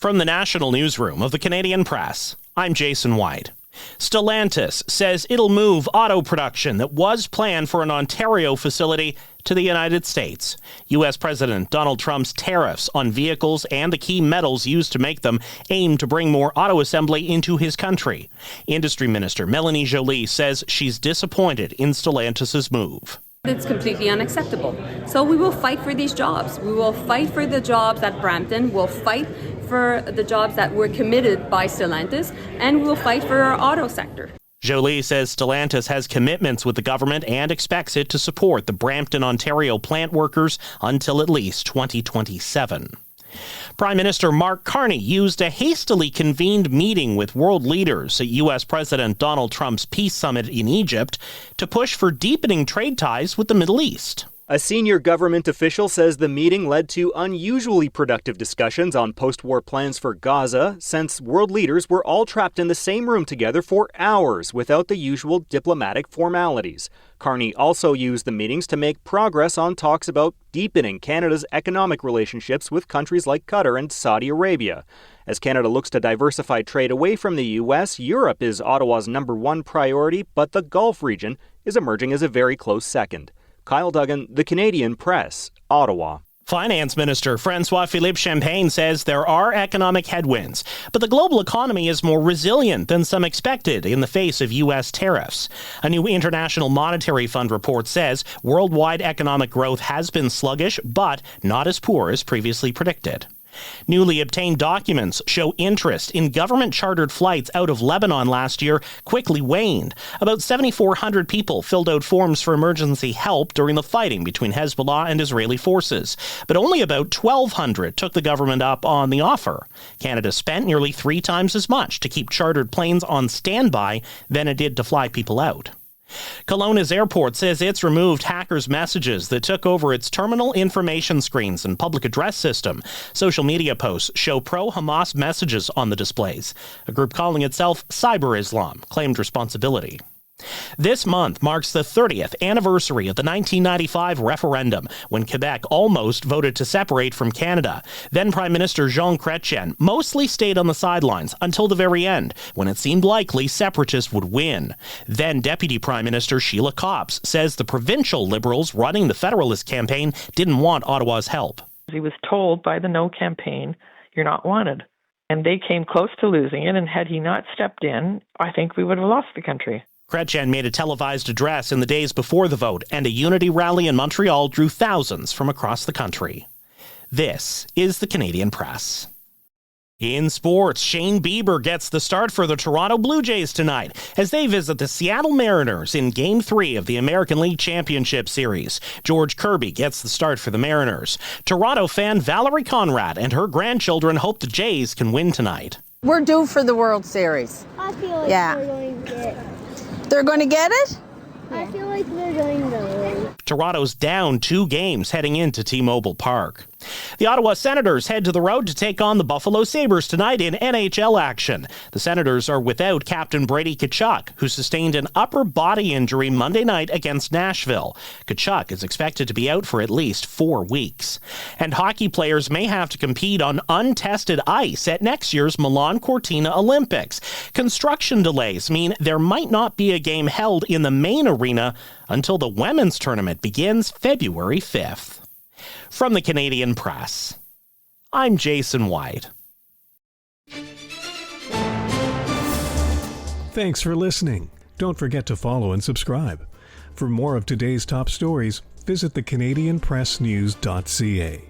From the National Newsroom of the Canadian Press, I'm Jason White. Stellantis says it'll move auto production that was planned for an Ontario facility to the United States. U.S. President Donald Trump's tariffs on vehicles and the key metals used to make them aim to bring more auto assembly into his country. Industry Minister Mélanie Joly says she's disappointed in Stellantis' move. It's completely unacceptable. So we will fight for these jobs. We will fight for the jobs at Brampton. We'll fight for the jobs that were committed by Stellantis, and we'll fight for our auto sector. Joly says Stellantis has commitments with the government and expects it to support the Brampton, Ontario plant workers until at least 2027. Prime Minister Mark Carney used a hastily convened meeting with world leaders at U.S. President Donald Trump's peace summit in Egypt to push for deepening trade ties with the Middle East. A senior government official says the meeting led to unusually productive discussions on post-war plans for Gaza, since world leaders were all trapped in the same room together for hours without the usual diplomatic formalities. Carney also used the meetings to make progress on talks about deepening Canada's economic relationships with countries like Qatar and Saudi Arabia. As Canada looks to diversify trade away from the U.S., Europe is Ottawa's #1 priority, but the Gulf region is emerging as a very close second. Kyle Duggan, The Canadian Press, Ottawa. Finance Minister François-Philippe Champagne says there are economic headwinds, but the global economy is more resilient than some expected in the face of U.S. tariffs. A new International Monetary Fund report says worldwide economic growth has been sluggish, but not as poor as previously predicted. Newly obtained documents show interest in government-chartered flights out of Lebanon last year quickly waned. About 7,400 people filled out forms for emergency help during the fighting between Hezbollah and Israeli forces, but only about 1,200 took the government up on the offer. Canada spent nearly 3 times as much to keep chartered planes on standby than it did to fly people out. Kelowna's airport says it's removed hackers' messages that took over its terminal information screens and public address system. Social media posts show pro-Hamas messages on the displays. A group calling itself Cyber Islam claimed responsibility. This month marks the 30th anniversary of the 1995 referendum, when Quebec almost voted to separate from Canada. Then Prime Minister Jean Chrétien mostly stayed on the sidelines until the very end, when it seemed likely separatists would win. Then Deputy Prime Minister Sheila Copps says the provincial Liberals running the Federalist campaign didn't want Ottawa's help. He was told by the No campaign, "You're not wanted." And they came close to losing it, and had he not stepped in, I think we would have lost the country. Chrétien made a televised address in the days before the vote, and a unity rally in Montreal drew thousands from across the country. This is the Canadian Press. In sports, Shane Bieber gets the start for the Toronto Blue Jays tonight as they visit the Seattle Mariners in Game 3 of the American League Championship Series. George Kirby gets the start for the Mariners. Toronto fan Valerie Conrad and her grandchildren hope the Jays can win tonight. We're due for the World Series. I feel like Yeah. we're going to get it. They're going to get it? I feel like they're going to win. Toronto's down 2 games heading into T-Mobile Park. The Ottawa Senators head to the road to take on the Buffalo Sabres tonight in NHL action. The Senators are without captain Brady Tkachuk, who sustained an upper body injury Monday night against Nashville. Tkachuk is expected to be out for at least 4 weeks. And hockey players may have to compete on untested ice at next year's Milan Cortina Olympics. Construction delays mean there might not be a game held in the main arena until the women's tournament begins February 5th. From the Canadian Press, I'm Jason White. Thanks for listening. Don't forget to follow and subscribe. For more of today's top stories, visit thecanadianpressnews.ca.